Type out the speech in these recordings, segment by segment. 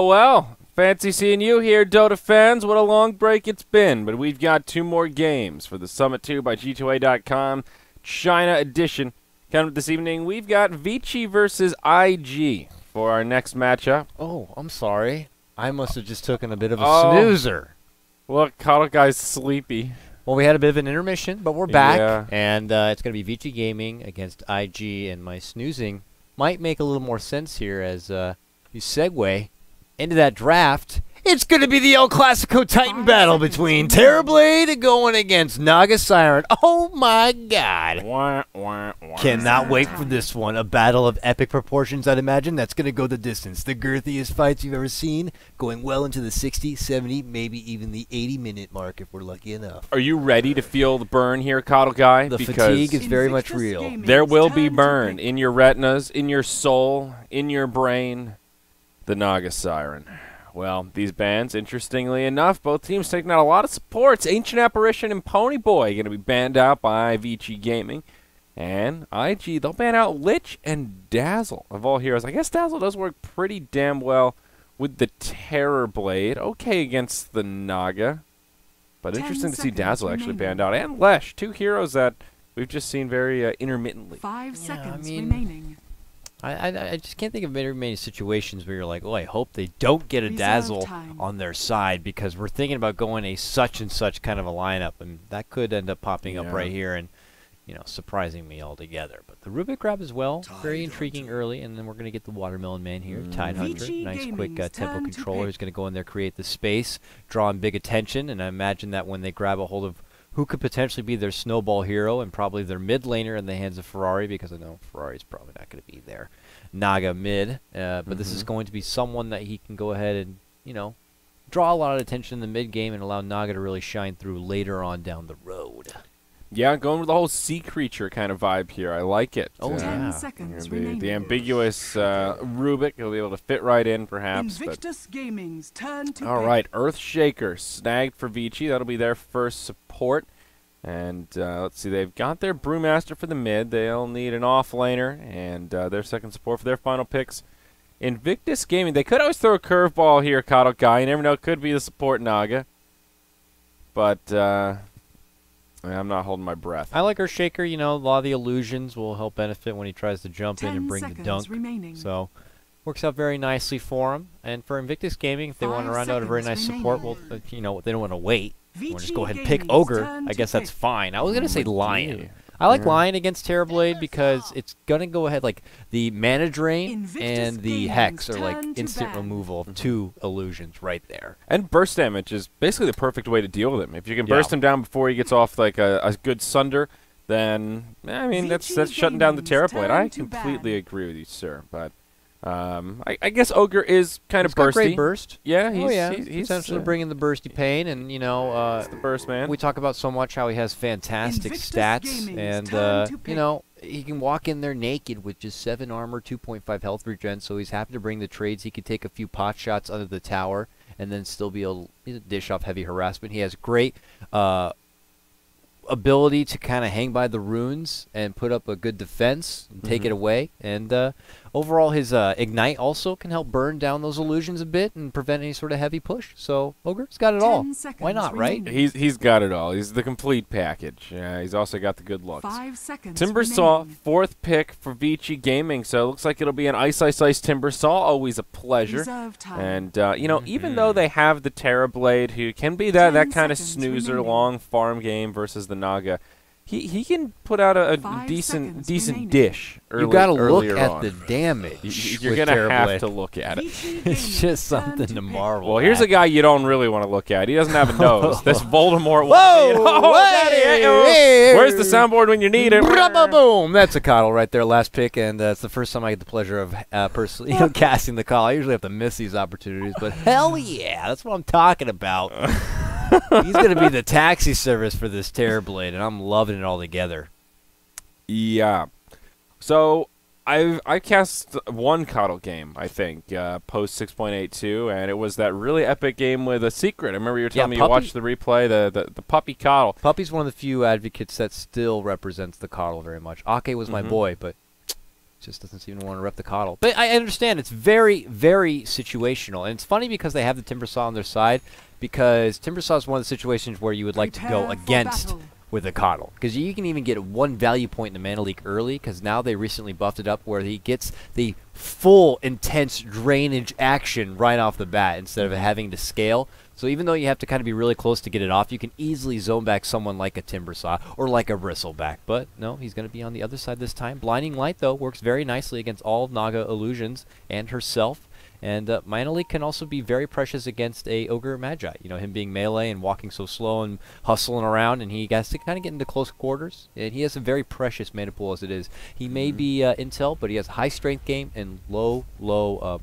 Well. Fancy seeing you here, Dota fans. What a long break it's been, but we've got 2 more games for the Summit 2 by G2A.com China edition. Coming up this evening, we've got Vici versus IG for our next matchup. Oh, I'm sorry. I must have just taken a bit of a snoozer. Look, Kyle guy's sleepy. Well, we had a bit of an intermission, but we're back, Yeah. and it's going to be Vici Gaming against IG, and my snoozing might make a little more sense here as you segue into that draft. It's going to be the El Clasico Titan battle between Terrorblade going against Naga Siren. Oh my god. Cannot wait for this one. A battle of epic proportions, I'd imagine. That's going to go the distance. The girthiest fights you've ever seen, going well into the 60, 70, maybe even the 80-minute mark if we're lucky enough. Are you ready to feel the burn here, Coddle Guy? The fatigue is very much real. There will be burn in your retinas, in your soul, in your brain. The Naga Siren. Well, these bans, interestingly enough, both teams taking out a lot of supports. Ancient Apparition and Ponyboy going to be banned out by Vici Gaming. And IG, they'll ban out Lich and Dazzle of all heroes. I guess Dazzle does work pretty damn well with the Terrorblade. Okay against the Naga. But interesting to see Dazzle actually banned out. And Lesh, 2 heroes that we've just seen very intermittently. 5 seconds remaining. I just can't think of very many situations where you're like, oh, I hope they don't get a Dazzle on their side, because we're thinking about going a such and such kind of a lineup, and that could end up popping up right here and, you know, surprising me altogether. But the Rubik grab as well, very intriguing early, and then we're going to get the Watermelon Man here, Tide Hunter, nice quick tempo controller who's going to go in there, create the space, draw in big attention, and I imagine that when they grab a hold of who could potentially be their snowball hero and probably their mid laner in the hands of Ferrari, because I know Ferrari's probably not going to be there. Naga mid, but this is going to be someone that he can go ahead and, you know, draw a lot of attention in the mid game and allow Naga to really shine through later on down the road. Yeah, going with the whole sea creature kind of vibe here. I like it. Oh, 10 seconds remaining. The ambiguous Rubik, he'll be able to fit right in, perhaps. Invictus Gaming's turn to all right, Earthshaker snagged for Vici. That'll be their first support. And let's see, they've got their Brewmaster for the mid. They'll need an off-laner and their second support for their final picks. Invictus Gaming, they could always throw a curveball here, Coddle Guy. You never know, it could be the support Naga. But I'm not holding my breath. I like Earthshaker. You know, a lot of the illusions will help benefit when he tries to jump in and bring the dunk. So, works out very nicely for him. And for Invictus Gaming, if they want to round out a very nice support, well, you know, they don't want to wait. We'll just go ahead and pick Ogre. I guess that's fine. I was going to say Lion. I like Lion against Terrorblade because it's going to go ahead, like, the Mana Drain and the Hex are, like, instant removal of 2 illusions right there. And burst damage is basically the perfect way to deal with him. If you can burst him down before he gets off, like, a good Sunder, then, I mean, that's shutting down the Terrorblade. I completely agree with you, sir, but I guess Ogre is kind of bursty. Great burst. Yeah, he's essentially bringing the bursty pain, and you know, the burst man. We talk about so much how he has fantastic stats, and you know, he can walk in there naked with just 7 armor, 2.5 health regen. So he's happy to bring the trades. He could take a few pot shots under the tower, and then still be able to dish off heavy harassment. He has great ability to kind of hang by the runes and put up a good defense and take it away. And overall, his Ignite also can help burn down those illusions a bit and prevent any sort of heavy push. So Ogre's got it all. Why not, right? He's got it all. He's the complete package. He's also got the good looks. 5 seconds Timbersaw, remaining. 4th pick for Vici Gaming. So it looks like it'll be an Ice Timbersaw. Always a pleasure. And you know, even though they have the Terrorblade, who can be that kind of snoozer, long farm game versus the Naga, he can put out a 5 decent seconds remaining. dish. You got to look earlier at on. the damage. You're with gonna have Terrorblade. to look at it. It's just something to marvel. Well, here's at. a guy you don't really want to look at. He doesn't have a nose. This Voldemort. Whoa! Oh, Hey! daddy, Hey! where's the soundboard when you need it? Boom! That's a coddle right there, last pick, and it's the first time I get the pleasure of personally casting the call. I usually have to miss these opportunities, but hell yeah, that's what I'm talking about. He's going to be the taxi service for this Terrorblade, and I'm loving it all together. Yeah. So I cast one coddle game, I think, post 6.82, and it was that really epic game with a secret. I remember you were telling me you watched the replay, the puppy coddle. Puppy's one of the few advocates that still represents the coddle very much. Ake was my boy, but just doesn't seem to want to rep the coddle. But I understand it's very, very situational, and it's funny because they have the Timbersaw on their side, because Timbersaw is one of the situations where you would like to go against with a coddle, because you can even get one value point in the Mana Leak early, because now they recently buffed it up where he gets the full intense drainage action right off the bat instead of having to scale. So even though you have to kind of be really close to get it off, you can easily zone back someone like a Timbersaw or like a Bristleback. But no, he's going to be on the other side this time. Blinding Light, though, works very nicely against all of Naga illusions and herself. And Mana Leak can also be very precious against a Ogre Magi. You know, him being melee and walking so slow and hustling around, and he has to kind of get into close quarters. And he has a very precious mana pool as it is. He may be intel, but he has a high strength game and low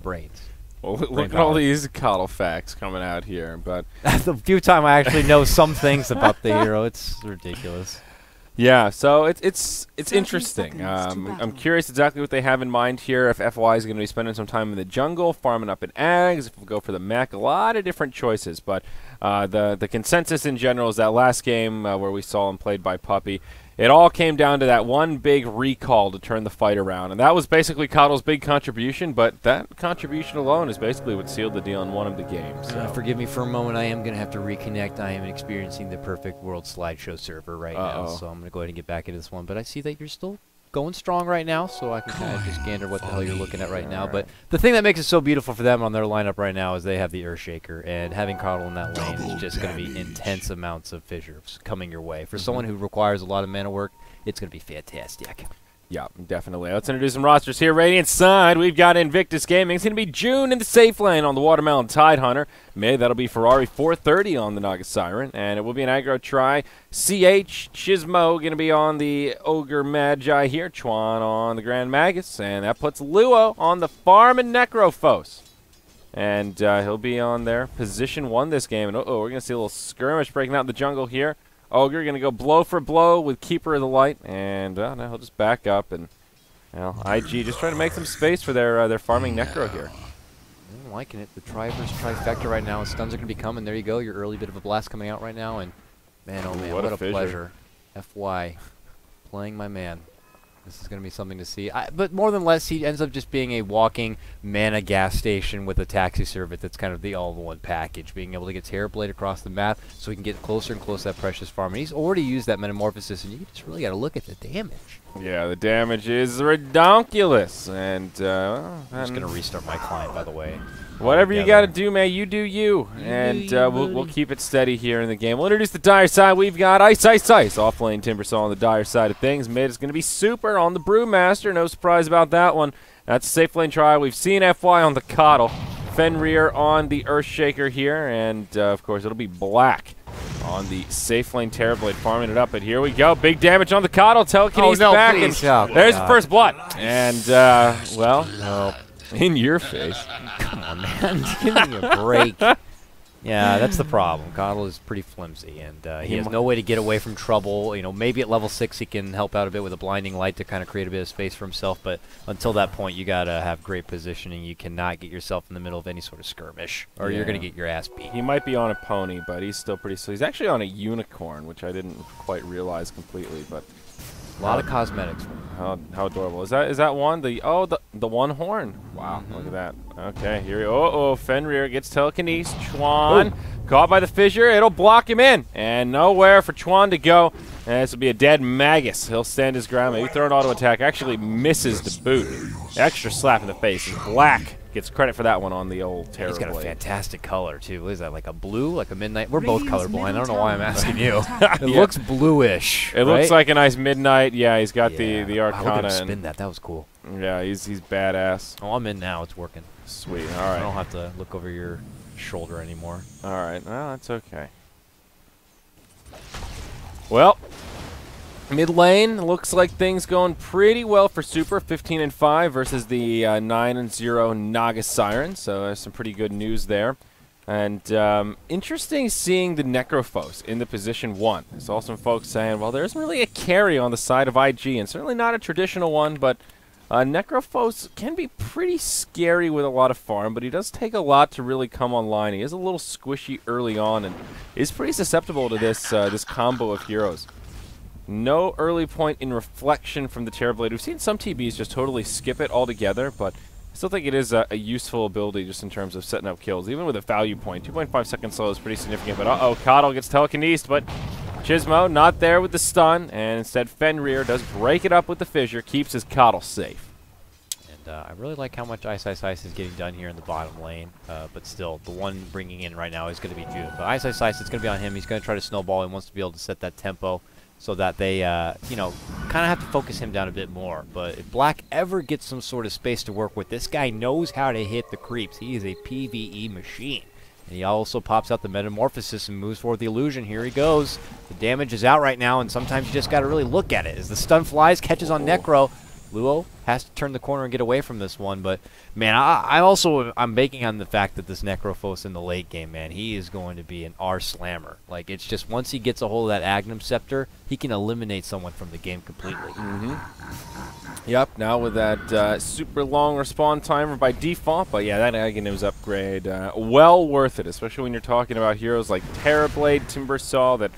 brains. Well, look at all these coddle facts coming out here. But the few time I actually know some things about the hero, it's ridiculous. Yeah, so it's interesting. I'm curious exactly what they have in mind here. If FY is going to be spending some time in the jungle, farming up in Ags, if we'll go for the mech, a lot of different choices. But the consensus in general is that last game where we saw him played by Puppy, it all came down to that one big recall to turn the fight around. And that was basically Coddle's big contribution, but that contribution alone is basically what sealed the deal and won him the game. So. Forgive me for a moment. I am going to have to reconnect. I am experiencing the Perfect World slideshow server right now, so I'm going to go ahead and get back into this one. But I see that you're still going strong right now, so I can kind of just gander what the hell you're looking at right now. But the thing that makes it so beautiful for them on their lineup right now is they have the Earthshaker, and having Coddle in that lane is just going to be intense amounts of fissures coming your way. For someone who requires a lot of mana work, it's going to be fantastic. Yeah, definitely. Let's introduce some rosters here. Radiant side, we've got Invictus Gaming. It's going to be June in the safe lane on the Watermelon Tidehunter. May, that'll be Ferrari 430 on the Naga Siren. And it will be an aggro try. CH, Chismo going to be on the Ogre Magi here. Chuan on the Grand Magus. And that puts Luo on the Farm and Necrophos. And he'll be on their position 1 this game. And we're going to see a little skirmish breaking out in the jungle here. Ogre going to go blow for blow with Keeper of the Light, and now he'll just back up, and IG just trying to make some space for their farming Necro here. I'm liking it. The Triverse trifecta right now, and stuns are going to be coming. There you go, your early bit of a blast coming out right now, and man, oh man, what a pleasure. FY, playing my man. This is going to be something to see. But more than less, he ends up just being a walking mana gas station with a taxi service that's kind of the all-in-one package, being able to get Terrorblade across the map so he can get closer and closer to that precious farm. And he's already used that Metamorphosis, and you just really got to look at the damage. Yeah, the damage is redonkulous. And I'm just going to restart my client, by the way. Whatever you got to do, man, you do you. And we'll keep it steady here in the game. We'll introduce the Dire side. We've got Ice, Ice, Ice. Off-lane Timbersaw on the Dire side of things. Mid is going to be Super on the Brewmaster. No surprise about that one. That's a safe lane try. We've seen FY on the Coddle. Fenrir on the Earthshaker here. And, of course, it'll be Black on the safe lane Terrorblade farming it up. And here we go. Big damage on the Coddle. Telekinesis back. Please. And there's the first blood. And, well, no. In your face. Come on, man. Give me a break. Yeah, that's the problem. Coddle is pretty flimsy, and he has no way to get away from trouble. You know, maybe at level 6 he can help out a bit with a Blinding Light to kind of create a bit of space for himself, but until that point you got to have great positioning. You cannot get yourself in the middle of any sort of skirmish, or you're going to get your ass beat. He might be on a pony, but he's still pretty slow. He's actually on a unicorn, which I didn't quite realize completely, but a lot of cosmetics. How adorable is that? One the one horn. Wow, look at that. Okay, here we go. Fenrir gets telekinesis. Chuan caught by the fissure. It'll block him in, and nowhere for Chuan to go. And this will be a dead Magus. He'll stand his ground. Maybe throw an auto attack. Actually misses the boot. Extra slap in the face. Black Gets credit for that one on the old Terror He's got a Blade. fantastic color, too. What is that, like a blue? Like a midnight? We're both Radiant's colorblind. I middle don't know why I'm tower asking is you. under attack. It Yeah. looks bluish. It looks like a nice midnight. Yeah, he's got the Wow, look at him Arcana. spin that. That was cool. Yeah, he's badass. Oh, I'm in now. It's working. Sweet. All I right. don't have to look over your shoulder anymore. All right. Well, that's okay. Well, mid lane looks like things going pretty well for Super. 15-5 versus the 9-0 Naga Siren. So there's some pretty good news there. And interesting seeing the Necrophos in the position 1. I saw some folks saying, well, there isn't really a carry on the side of IG, and certainly not a traditional one, but Necrophos can be pretty scary with a lot of farm, but he does take a lot to really come online. He is a little squishy early on and is pretty susceptible to this this combo of heroes. No early point in reflection from the Terrorblade. We've seen some TBs just totally skip it altogether, but I still think it is a useful ability just in terms of setting up kills, even with a value point. 2.5 second slow is pretty significant, but uh-oh, Coddle gets telekinesed, but Chismo not there with the stun, and instead Fenrir does break it up with the fissure, keeps his Coddle safe. And I really like how much Ice Ice Ice is getting done here in the bottom lane, but still, the one bringing in right now is going to be June. But Ice Ice Ice, it's going to be on him. He's going to try to snowball. He wants to be able to set that tempo so that they, you know, kind of have to focus him down a bit more. But if Black ever gets some sort of space to work with, this guy knows how to hit the creeps. He is a PvE machine. And he also pops out the Metamorphosis and moves forward the Illusion. Here he goes. The damage is out right now, and sometimes you just got to really look at it. As the stun flies, catches on Necro, Luo has to turn the corner and get away from this one. But, man, I'm banking on the fact that this Necrophos in the late game, man, he is going to be an R-slammer. Like, it's just once he gets a hold of that Agnum Scepter, he can eliminate someone from the game completely. Yep, now with that super long respawn timer by default, but yeah, that Agnum's upgrade, well worth it, especially when you're talking about heroes like Terrorblade, Timbersaw that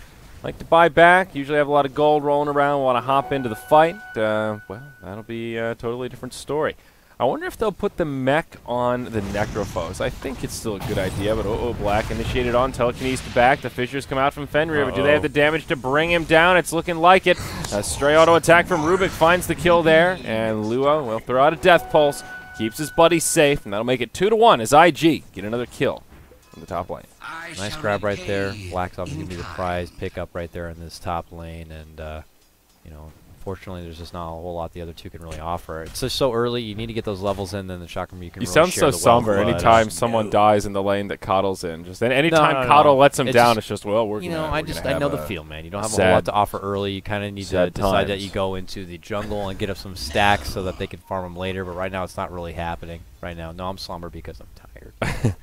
like to buy back, usually have a lot of gold rolling around, want to hop into the fight. Well, that'll be a totally different story. I wonder if they'll put the mech on the Necrophos. I think it's still a good idea, but Black initiated on, telekinesis back. The fissures come out from Fenrir, but do they have the damage to bring him down? It's looking like it. A stray auto attack from Rubik finds the kill there, and Luo will throw out a Death Pulse, keeps his buddy safe, and that'll make it 2-1 as IG get another kill in the top lane. Nice grab right there. Black's obviously going to be the prize pickup right there in this top lane, and, you know, unfortunately, there's just not a whole lot the other two can really offer. It's just so early. You need to get those levels in, then the Chakram you can You really sound share so the somber wealth. anytime someone dies in the lane that Coddle's in. Just anytime no, Coddle no. lets him It's down, just, it's just, well, we're you gonna, know, I know the feel, man. You don't have a whole sad- lot to offer early. You kind of need to sad decide that times. you go into the jungle and get up some stacks so that they can farm them later. But right now, it's not really happening. Right now, no, I'm slumber because I'm tired.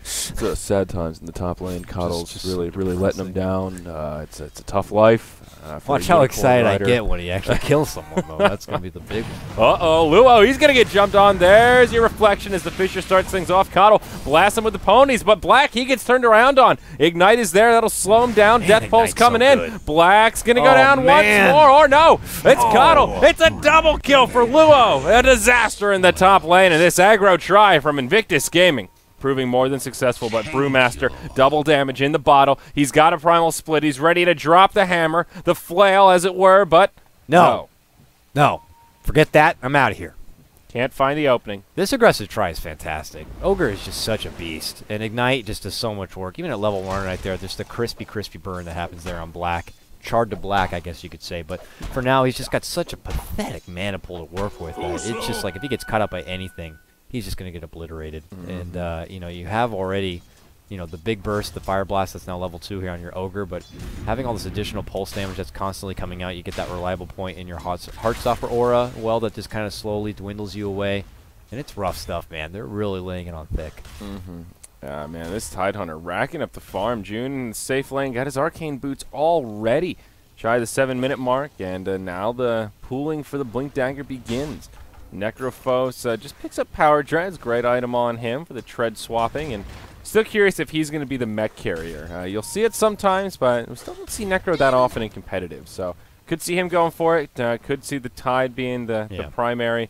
It's sad times in the top lane. Coddle's Just really letting him down. It's a tough life. For Watch a how unicorn excited rider. I get when he actually kills someone, though. That's going to be the big one. Uh-oh, Luo, he's going to get jumped on. There's your reflection as the Fissure starts things off. Coddle blasts him with the ponies, but Black, he gets turned around on. Ignite is there. That'll slow him down. Man, Death Pulse Ignite's coming so in. good. Black's going to go Oh, down man. once more. Or no, it's Coddle. It's a double kill for Luo. A disaster in the top lane, and this aggro try from Invictus Gaming proving more than successful, but Brewmaster, double damage in the bottle. He's got a primal split. He's ready to drop the hammer, the flail, as it were, but No. Forget that. I'm out of here. Can't find the opening. This aggressive try is fantastic. Ogre is just such a beast, and Ignite just does so much work. Even at level 1 right there, there's the crispy burn that happens there on Black. Charred to black, I guess you could say. But for now, he's just got such a pathetic mana pool to work with. It's just like if he gets cut up by anything, he's just going to get obliterated. And, you know, you have already, you know, the big burst, the Fire Blast that's now level 2 here on your Ogre, but having all this additional pulse damage that's constantly coming out, you get that reliable point in your Heartstopper aura, well, that just kind of slowly dwindles you away. And it's rough stuff, man. They're really laying it on thick. Man, this Tidehunter racking up the farm. June in the safe lane got his arcane boots already. Shy the 7-minute mark, and now the pooling for the Blink Dagger begins. Necrophos just picks up Power Dreads, great item on him for the tread swapping, and still curious if he's going to be the mech carrier. You'll see it sometimes, but we still don't see Necro that often in competitive, so could see him going for it. Could see the Tide being the primary.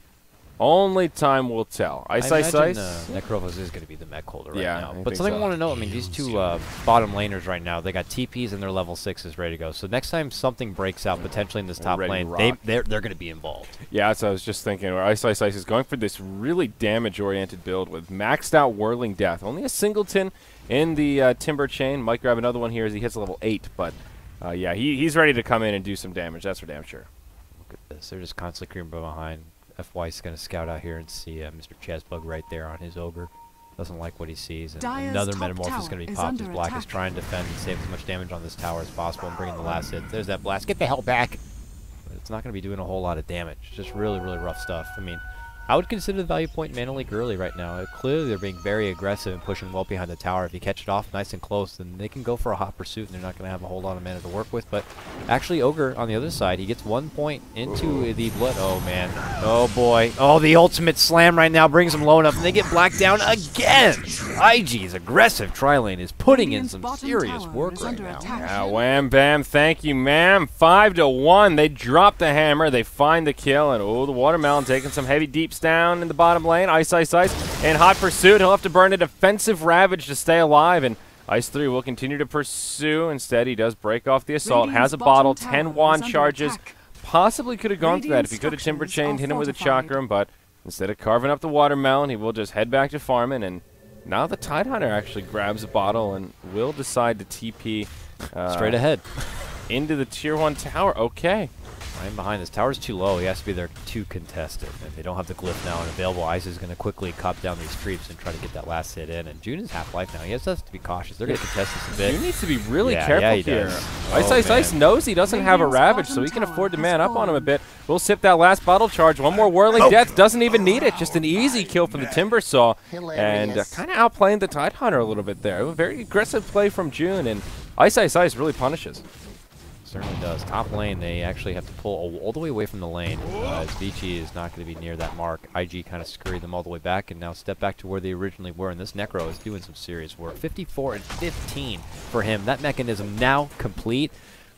Only time will tell. Ice, I Ice, imagine, Ice. Necrovos is going to be the mech holder right Yeah, now. I But think something so. I want to know, I mean, these two bottom laners right now, they got TPs and their level 6s ready to go. So next time something breaks out potentially in this top ready to lane, rock. they're going to be involved. Yeah, so I was just thinking, where Ice, Ice, Ice is going for this really damage-oriented build with maxed out Whirling Death. Only a singleton in the Timber Chain. Might grab another one here as he hits level 8, but yeah, he's ready to come in and do some damage. That's for damn sure. Look at this. They're just constantly creeping behind. FY's going to scout out here and see Mr. Chazbug right there on his Ogre. Doesn't like what he sees. And Dire's another top Metamorph is tower going to be is popped as under Black is attack. trying to defend and save as much damage on this tower as possible and bring in the last hit. There's that blast. Get the hell back! But it's not going to be doing a whole lot of damage. Just really, really rough stuff. I mean, I would consider the value point Mana Leak early right now. Clearly, they're being very aggressive and pushing well behind the tower. If you catch it off nice and close, then they can go for a hot pursuit, and they're not going to have a whole lot of mana to work with. But actually, Ogre, on the other side, he gets 1 point into the blood. Oh, man. Oh, boy. Oh, the ultimate slam right now brings them low enough, and they get black down again. IG's aggressive tri-lane is putting in Radiant's some bottom serious tower work is right under now. attack. Yeah, wham, bam, thank you, ma'am. 5-1. They drop the hammer. They find the kill, and oh, the Watermelon taking some heavy deeps down in the bottom lane. Ice, Ice, Ice, and hot pursuit. He'll have to burn a defensive Ravage to stay alive, and Ice 3 will continue to pursue. Instead, he does break off the assault. Radiant's Has a bottle. bottom 10 tower wand is under charges. attack. Possibly could have gone for that if he Radiant could have Timber structures Chained, hit him with a fortified. Chakram, but instead of carving up the Watermelon, he will just head back to farming, and now the Tidehunter actually grabs a bottle and will decide to TP Straight ahead. into the Tier 1 tower. Okay. Right behind this tower's too low. He has to be there to contest it. If they don't have the glyph now and available, Ice is going to quickly cop down these creeps and try to get that last hit in. And June is half-life now. He has to be cautious. They're going to contest this a bit. He needs to be really Yeah, careful yeah, he here. does. Ice, Oh, Ice, Ice man. knows he doesn't have a Radiant's Ravage, so bottom he can tower afford to has man up on him a fallen. bit. We'll sip that last bottle charge. One more Whirling Death. Doesn't even need it. Just an easy kill from the Timber Saw. And kind of outplaying the Tidehunter a little bit there. A very aggressive play from June, and Ice, Ice, Ice really punishes. Certainly does. Top lane, they actually have to pull all the way away from the lane. As Vici is not going to be near that mark. IG kind of scurried them all the way back and now step back to where they originally were. And this Necro is doing some serious work. 54 and 15 for him. That mechanism now complete.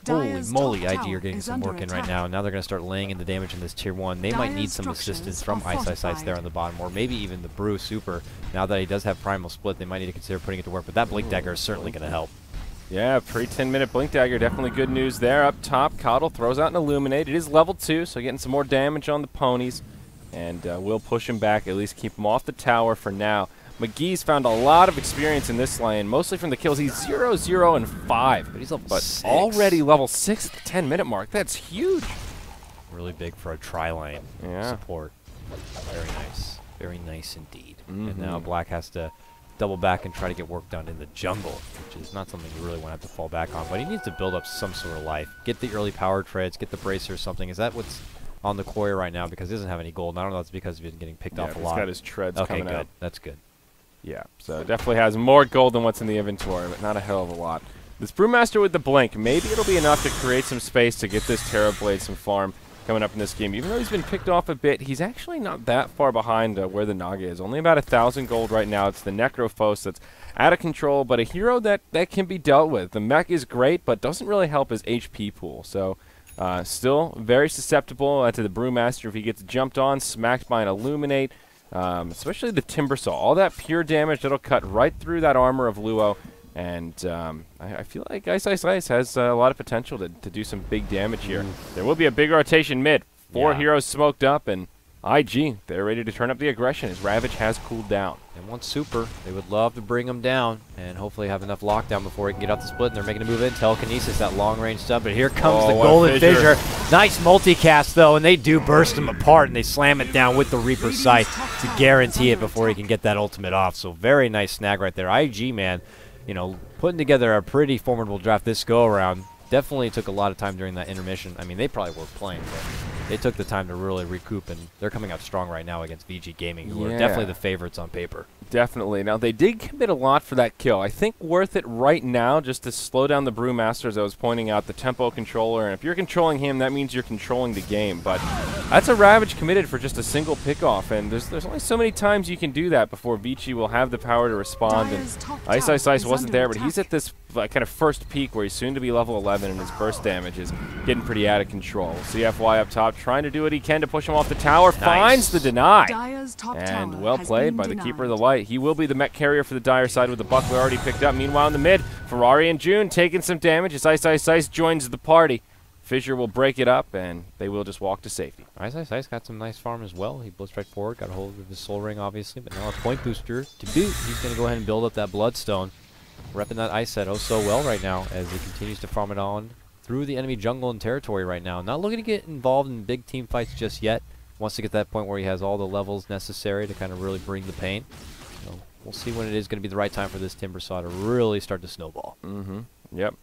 Holy Dire's moly, top IG tower are getting is some under work in right attack. now. Now they're going to start laying in the damage in this tier 1. They might need Dire's some structures assistance are from Ice Ice Ice there fortified. on the bottom, or maybe even the Brew Super. Now that he does have Primal Split, they might need to consider putting it to work. But that Blink Dagger is certainly going to help. Yeah, pre-10-minute Blink Dagger, definitely good news there. Up top, Coddle throws out an Illuminate. It is level 2, so getting some more damage on the ponies. And we'll push him back, at least keep him off the tower for now. McGee's found a lot of experience in this lane, mostly from the kills. He's 0, 0, and 5. But he's level But 6. already level 6 at the 10-minute mark. That's huge. Really big for a tri-lane support. Very nice. Very nice indeed. And now Black has to double back and try to get work done in the jungle, which is not something you really want to have to fall back on. But he needs to build up some sort of life. Get the early power treads, get the bracer or something. Is that what's on the courier right now? Because he doesn't have any gold. And I don't know if it's because he's been getting picked off a He's lot. got his treads Okay, coming good. out. That's good. Yeah, so definitely has more gold than what's in the inventory, but not a hell of a lot. This Brewmaster with the Blink, maybe it'll be enough to create some space to get this Terra Blade some farm coming up in this game. Even though he's been picked off a bit, he's actually not that far behind where the Naga is. Only about 1,000 gold right now. It's the Necrophos that's out of control, but a hero that can be dealt with. The mech is great, but doesn't really help his HP pool. So still very susceptible to the Brewmaster if he gets jumped on, smacked by an Illuminate, especially the Timber Saw. All that pure damage that'll cut right through that armor of Luo. And I feel like Ice Ice Ice has a lot of potential to do some big damage here. There will be a big rotation mid. 4 heroes smoked up, and IG, they're ready to turn up the aggression as Ravage has cooled down. And one super, they would love to bring him down and hopefully have enough lockdown before he can get out the split. And they're making a move in. Telekinesis, that long-range stuff. But here comes the what a Golden fissure. Fissure. Nice multicast, though, and they do burst him apart, and they slam it down with the Reaper Sight to guarantee it before he can get that ultimate off. So very nice snag right there. IG, man, you know, putting together a pretty formidable draft this go-around. Definitely took a lot of time during that intermission. I mean, they probably were playing, but they took the time to really recoup, and they're coming out strong right now against VG Gaming, who are definitely the favorites on paper. Definitely. Now, they did commit a lot for that kill. I think worth it right now just to slow down the Brewmaster, as I was pointing out, the tempo controller. And if you're controlling him, that means you're controlling the game. But that's a Ravage committed for just a single pickoff. And there's only so many times you can do that before Vici will have the power to respond. And Ice Ice Ice wasn't there, but he's at this kind of first peak where he's soon to be level 11 and his burst damage is getting pretty out of control. CFY up top trying to do what he can to push him off the tower. Nice. Finds the deny. Dire's top And tower well has played been by the denied. Keeper of the Light. He will be the mech carrier for the Dire side with the buckler already picked up. Meanwhile in the mid, Ferrari and June taking some damage as Ice joins the party. Fissure will break it up, and they will just walk to safety. Ice got some nice farm as well. He blitzed right forward, got a hold of his soul ring, obviously, but now a point booster to boot. He's going to go ahead and build up that bloodstone. Repping that ice set oh so well right now as he continues to farm it on through the enemy jungle and territory right now. Not looking to get involved in big team fights just yet. Wants to get to that point where he has all the levels necessary to kind of really bring the pain. So we'll see when it is going to be the right time for this Timbersaw to really start to snowball. Yep.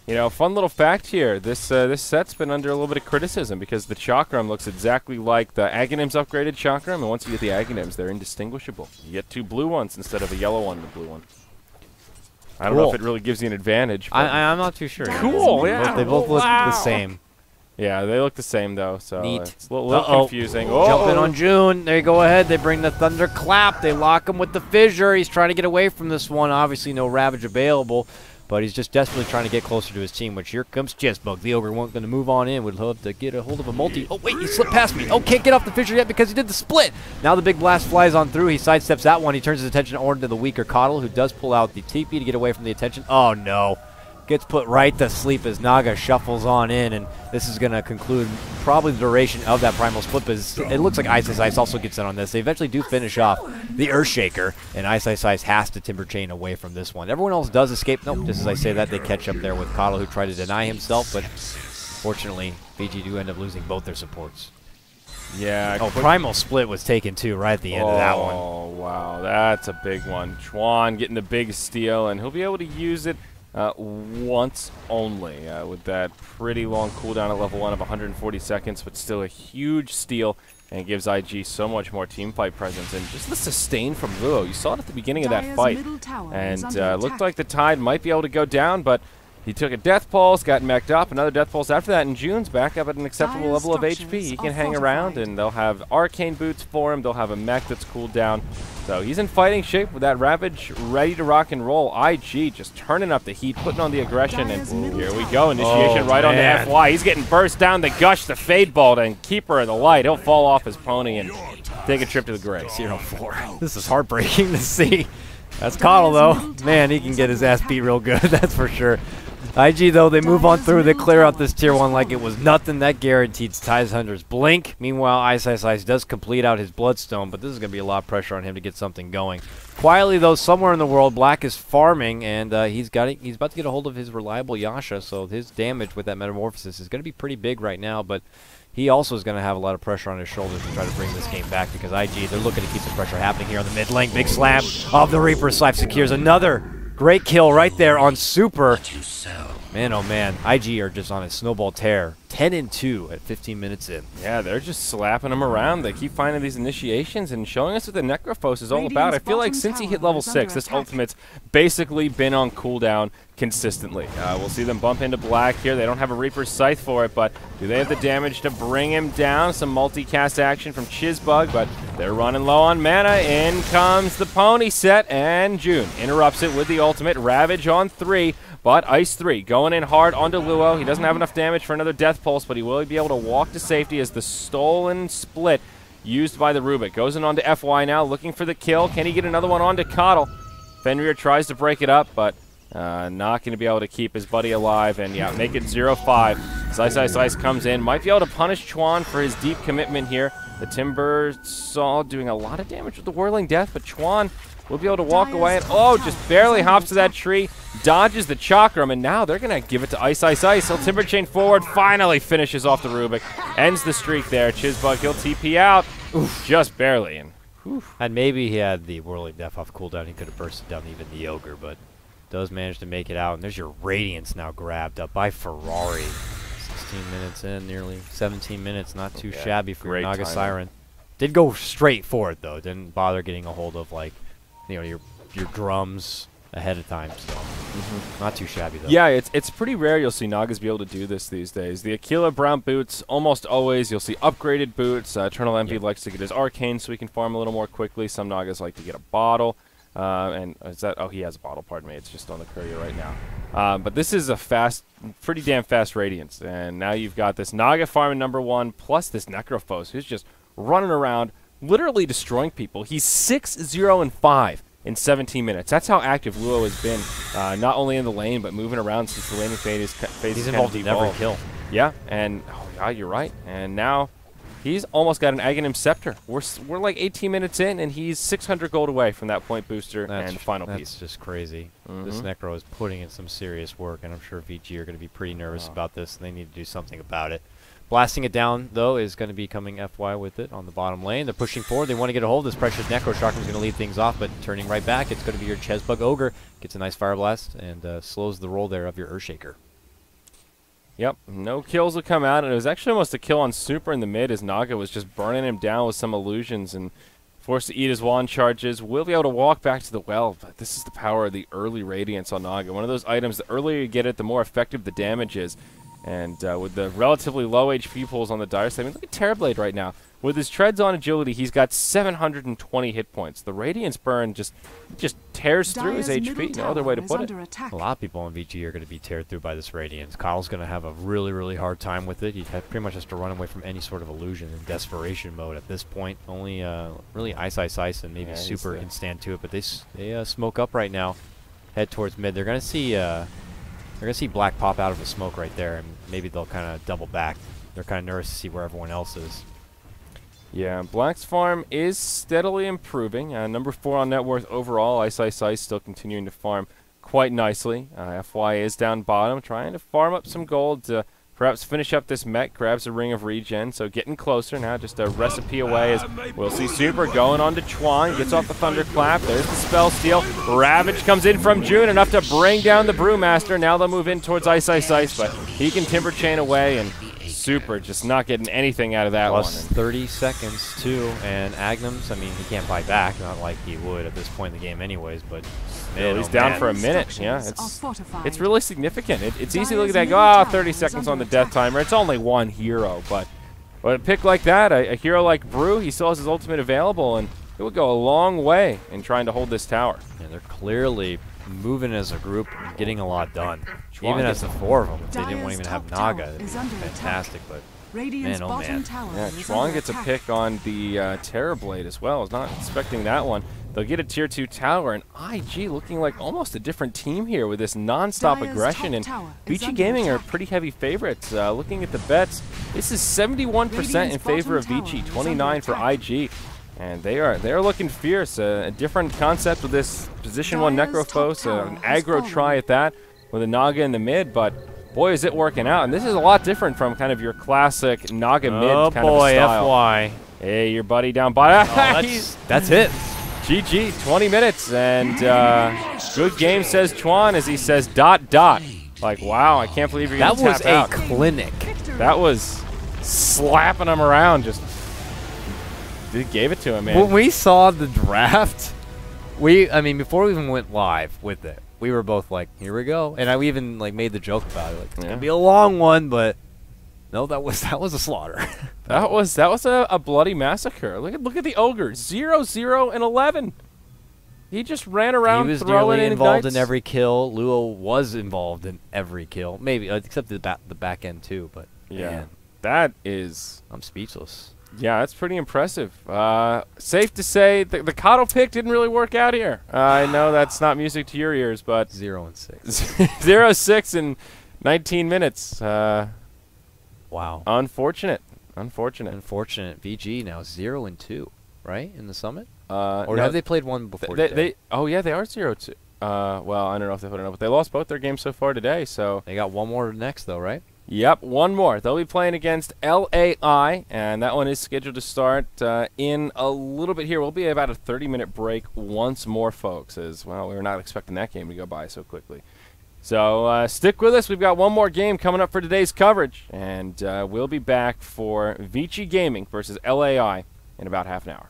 You know, fun little fact here. This set's been under a little bit of criticism because the Chakram looks exactly like the Aghanim's upgraded Chakram, and once you get the Aghanims, they're indistinguishable. You get 2 blue ones instead of a yellow one and a blue one. I don't know if it really gives you an advantage. I'm not too sure. Cool, yeah. They both look the same. Yeah, they look the same, though, so Neat. it's a little confusing. Jump in on June. There you go ahead. They bring the Thunderclap. They lock him with the Fissure. He's trying to get away from this one. Obviously, no Ravage available, but he's just desperately trying to get closer to his team, which here comes Jizzbug. The Ogre won't going to move on in. Would love to get a hold of a multi. Oh, wait, he slipped past me. Oh, can't get off the Fissure yet because he did the split. Now the big blast flies on through. He sidesteps that one. He turns his attention over to the weaker Coddle, who does pull out the TP to get away from the attention. Oh, no. Gets put right to sleep as Naga shuffles on in, and this is going to conclude probably the duration of that Primal Split, but it looks like Ice also gets in on this. They eventually do finish off the Earthshaker, and Ice has to Timber Chain away from this one. Everyone else does escape. Nope, just as I say that, they catch up there with Coddle, who tried to deny himself, but fortunately, Fiji do end up losing both their supports. Yeah. Oh, Primal Split was taken too right at the end of that one. Oh, wow, that's a big one. Chuan getting the big steal, and he'll be able to use it once only with that pretty long cooldown at level 1 of 140 seconds, but still a huge steal, and it gives IG so much more team fight presence. And just the sustain from Luo, you saw it at the beginning of that fight, and looked like the tide might be able to go down, but he took a Death Pulse, got mech'd up, another Death Pulse after that, and June's back up at an acceptable level of HP. He can hang around, and they'll have Arcane Boots for him. They'll have a mech that's cooled down. So he's in fighting shape with that Ravage ready to rock and roll. IG just turning up the heat, putting on the aggression, and here we go. Initiation right on the FY. He's getting burst down the Gush, the Fade Bolt, and Keeper of the Light. He'll fall off his pony and take a trip to the grave. 0-4. This is heartbreaking to see. That's Coddle, though. Man, he can get his ass beat real good, that's for sure. IG, though, they move on through. They clear out this Tier 1 like it was nothing. That guaranteed Ties Hunter's blink. Meanwhile, Ice does complete out his Bloodstone, but this is going to be a lot of pressure on him to get something going. Quietly, though, somewhere in the world, Black is farming, and he's about to get a hold of his reliable Yasha, so his damage with that Metamorphosis is going to be pretty big right now, but he also is going to have a lot of pressure on his shoulders to try to bring this game back because IG, they're looking to keep the pressure happening here on the mid lane. Big slam of the Reaper. Slife secures another great kill right there on Super. Man, oh man, IG are just on a snowball tear. 10-2 at 15 minutes in. Yeah, they're just slapping them around. They keep finding these initiations and showing us what the Necrophos is all about. I feel like since he hit level 6, this ultimate's basically been on cooldown consistently. We'll see them bump into Black here. They don't have a Reaper's Scythe for it, but do they have the damage to bring him down? Some multicast action from Jizzbug, but they're running low on mana. In comes the pony set, and June interrupts it with the ultimate. Ravage on 3. But Ice 3 going in hard onto Luo. He doesn't have enough damage for another Death Pulse, but he will be able to walk to safety as the stolen split used by the Rubik. Goes in onto FY now, looking for the kill. Can he get another one onto Coddle? Fenrir tries to break it up, but not going to be able to keep his buddy alive and, yeah, make it 0-5. Slice comes in. Might be able to punish Chuan for his deep commitment here. The Timbersaw doing a lot of damage with the Whirling Death, but Chuan will be able to walk away and, just barely hops to that tree, dodges the Chakram, and now they're going to give it to Ice. He'll Timber Chain forward, finally finishes off the Rubik, ends the streak there. Jizzbug, he'll TP out, just barely. And maybe he had the Whirling Death off cooldown. He could have bursted down even the Ogre, but does manage to make it out. And there's your Radiance now grabbed up by Ferrari. 16 minutes in, nearly 17 minutes, not too shabby for your Naga Siren. Did go straight for it, though. Didn't bother getting a hold of, like, you know, your drums ahead of time, so not too shabby though. Yeah, it's pretty rare you'll see Nagas be able to do this these days. The Aquila brown boots, almost always you'll see upgraded boots. Eternal Envy likes to get his Arcane so he can farm a little more quickly. Some Nagas like to get a bottle. And is that? Oh, he has a bottle. Pardon me. It's just on the courier right now. But this is a pretty damn fast Radiance. And now you've got this Naga farming #1 plus this Necrophos who's just running around, literally destroying people. He's 6-0-5 in 17 minutes. That's how active Luo has been, not only in the lane but moving around since the laning phase. He's involved in every kill. Yeah, and oh yeah, you're right. And now he's almost got an Aghanim Scepter. We're like 18 minutes in, and he's 600 gold away from that point booster and final piece. That's just crazy. This Necro is putting in some serious work, and I'm sure VG are going to be pretty nervous about this, and they need to do something about it. Blasting it down, though, is going to be coming FY with it on the bottom lane. They're pushing forward. They want to get a hold of this precious Necro. Shockman's going to lead things off, but turning right back, it's going to be your Chesbug Ogre. Gets a nice Fire Blast and slows the roll there of your Earthshaker. Yep, no kills will come out, and it was actually almost a kill on Super in the mid as Naga was just burning him down with some illusions and forced to eat his wand charges. Will be able to walk back to the well, but this is the power of the early Radiance on Naga. One of those items, the earlier you get it, the more effective the damage is. And with the relatively low HP pools on the Dire Side, I mean, look at Terrorblade right now. With his treads on agility, he's got 720 hit points. The Radiance burn just tears through his HP. No other way to put it. A lot of people on VG are going to be teared through by this Radiance. Kyle's going to have a really, really hard time with it. He pretty much has to run away from any sort of illusion in desperation mode at this point. Only really Ice and maybe Super can stand to it, but they smoke up right now. Head towards mid. They're going to see Black pop out of the smoke right there, and maybe they'll kind of double back. They're kind of nervous to see where everyone else is. Yeah, Black's farm is steadily improving. #4 on net worth overall. Ice still continuing to farm quite nicely. FY is down bottom, trying to farm up some gold to perhaps finish up this mech. Grabs a Ring of Regen, so getting closer now. Just a recipe away as we'll see Super going on to Chuan. Gets off the Thunderclap. There's the Spell Steal. Ravage comes in from June, enough to bring down the Brewmaster. Now they'll move in towards Ice, but he can Timber Chain away, and Super just not getting anything out of that Plus one. 30 seconds, too. And Agnums, I mean, he can't fight back, not like he would at this point in the game anyways, but man, he's down for a minute. Yeah, it's really significant. It's easy to look at that and go, 30 seconds on the death timer. It's only one hero, but a pick like that, a hero like Brew, he still has his ultimate available, and it would go a long way in trying to hold this tower. And they're clearly moving as a group and getting a lot done. Even as the four of them, if they didn't even have Naga, it'd be fantastic, but man, oh man. Yeah, Chuan gets a pick on the Terrorblade as well. I was not expecting that one. They'll get a tier 2 tower, and IG looking like almost a different team here with this non-stop aggression, and VG Gaming are pretty heavy favorites. Looking at the bets, this is 71% in favor of VG, 29 for IG. And they're looking fierce. A different concept with this position 1 Necrophos, an aggro try at that with a Naga in the mid, but boy is it working out. And this is a lot different from kind of your classic Naga mid kind of style. FY. Hey, your buddy down bottom. That's it. GG, 20 minutes, and good game, says Chuan, as he says ... Like, wow, I can't believe you're going to tap out. That was a clinic. That was slapping him around, just gave it to him, man. When we saw the draft, I mean, before we even went live with it, we were both like, here we go. And I even like made the joke about it, like, it's gonna be a long one, but no, that was a slaughter. that was a bloody massacre. Look at the Ogre, 0-0 and 11. He just ran around. He was throwing nearly in involved ignites. in every kill. Luo was involved in every kill, maybe except the back end too. But yeah, man, that is. I'm speechless. Yeah, that's pretty impressive. Safe to say the Kato pick didn't really work out here. I know that's not music to your ears, but 0-6. 0-6 in 19 minutes. Wow. Unfortunate. VG now 0-2, right, in the summit? Or no, have they played one before? Oh yeah, they are 0-2. Well, I don't know if they put it up, but they lost both their games so far today. So they got one more next, though, right? Yep, one more. They'll be playing against LAI, and that one is scheduled to start in a little bit here. We'll be about a 30-minute break once more, folks, as, well, we were not expecting that game to go by so quickly. So stick with us. We've got one more game coming up for today's coverage, and we'll be back for VG Gaming versus LAI in about half an hour.